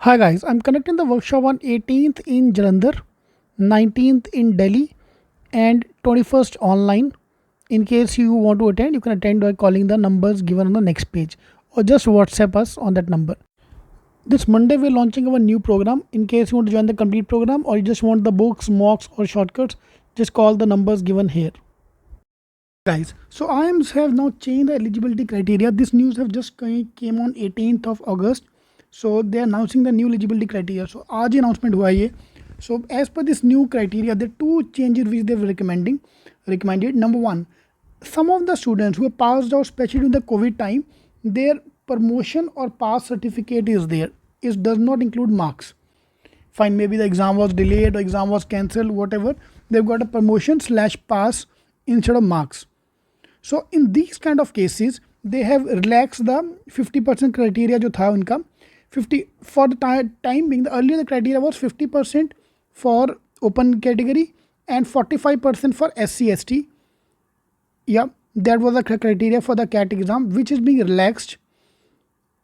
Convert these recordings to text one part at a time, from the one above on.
Hi guys, I'm conducting the workshop on 18th in Jalandhar, 19th in Delhi, and 21st online. In case you want to attend, you can attend by calling the numbers given on the next page or just WhatsApp us on that number. This Monday, we're launching our new program. In case you want to join the complete program or you just want the books, mocks, or shortcuts, just call the numbers given here. Guys, so IIMS have now changed the eligibility criteria. This news have just came on 18th of August. So they are announcing the new eligibility criteria. So आज ही announcement हुआ ये. So as per this new criteria, there are two changes which they were recommended. Number one, some of the students who have passed out, especially during the COVID time, their promotion or pass certificate is there. It does not include marks. Fine, maybe the exam was delayed or exam was cancelled, whatever. They've got a promotion slash pass instead of marks. So in these kind of cases, they have relaxed the 50% criteria जो था उनका 50 for the time being. Earlier the criteria was 50% for open category and 45% for SC/ST. Yeah, that was the criteria for the CAT exam, which is being relaxed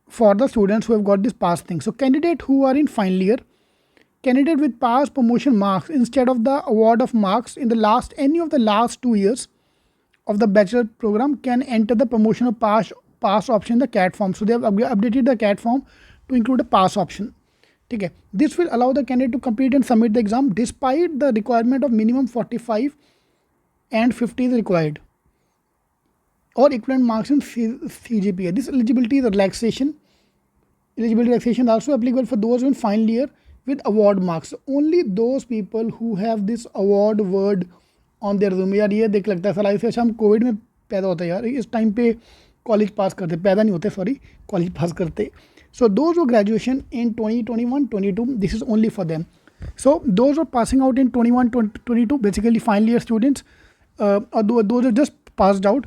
for the students who have got this pass thing. So candidate who are in final year, candidate with pass promotion marks instead of the award of marks in the any of the last 2 years of the bachelor program can enter the promotion of pass option in the CAT form. So they have updated the CAT form to include a pass option. Okay. This will allow the candidate to complete and submit the exam despite the requirement of minimum 45 and 50 is required or equivalent marks in CGPA. This eligibility relaxation is also applicable for those in final year with award marks. Only those people who have this award word on their resume. यार ये देख लगता है साला इससे अच्छा हम Covid में पैदा होते हैं यार, इस टाइम पे कॉलेज पास करते, पैदा नहीं होते सॉरी, कॉलेज पास करते. सो दोज वो graduation in 2021-22 this is only for them. So those are passing out in 21-22 basically final year students और those are just passed out.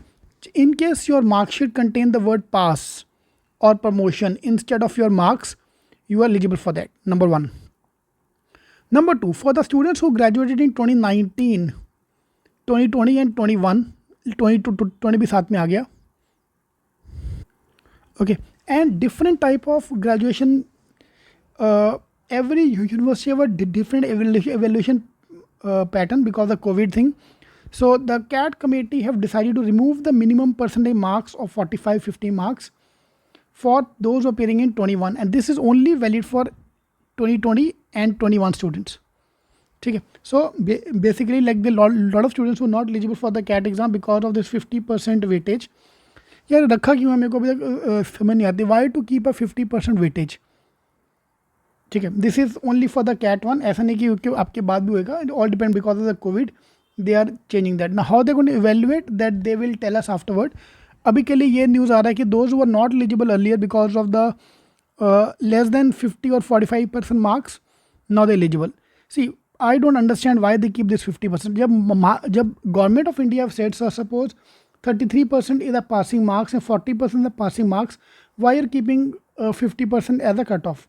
In case your mark sheet contain the word pass or promotion instead of your marks, you are eligible for that. Number one. Number two, for the students who graduated in 2019, 2020 and 21, 20 भी साथ में आ गया. Okay, and different type of graduation. Every university have a different evaluation pattern because of the COVID thing. So the CAT committee have decided to remove the minimum percentage marks of 45-50 marks for those appearing in 21, and this is only valid for 2020 and 21 students. ठीक है. So basically like the lot of students who are not eligible for the CAT exam because of this 50% weightage. यार रखा क्यों है मेरे को अभी तक समझ नहीं आती. Why to keep a 50% weightage? ठीक है. This is only for the CAT one. ऐसा नहीं कि आपके बाद भी होएगा. It all depend because of the COVID. They are changing that. Now how they going to evaluate that, they will tell us afterward. अभी के लिए ये न्यूज़ आ रहा है कि those who were not eligible earlier because of the less than 50 or 45% marks, now they eligible. See, I don't understand why they keep this 50%. जब government of India have said, so suppose 33% is the passing marks and 40% the passing marks, why are keeping 50% as a cutoff?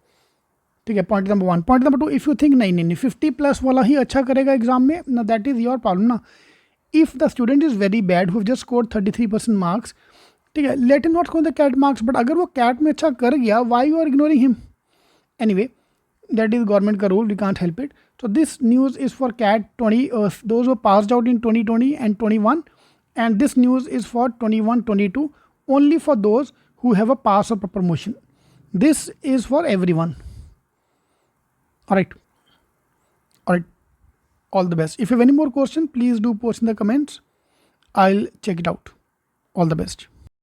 ठीक है. Point number one. Point number two, if you think नहीं 50+ वाला ही अच्छा करेगा exam में, ना that is your problem ना. If the student is very bad who just score 33% marks, ठीक है, let him not score the CAT marks. But अगर वो कैट में अच्छा कर गया, why you are ignoring him? Anyway, that is government का rule, we can't help it. So this news is for CAT 20, those who passed out in 2020 and 21, and this news is for 21-22, only for those who have a pass or promotion. This is for everyone. Alright, all the best. If you have any more questions, please do post in the comments. I'll check it out. All the best.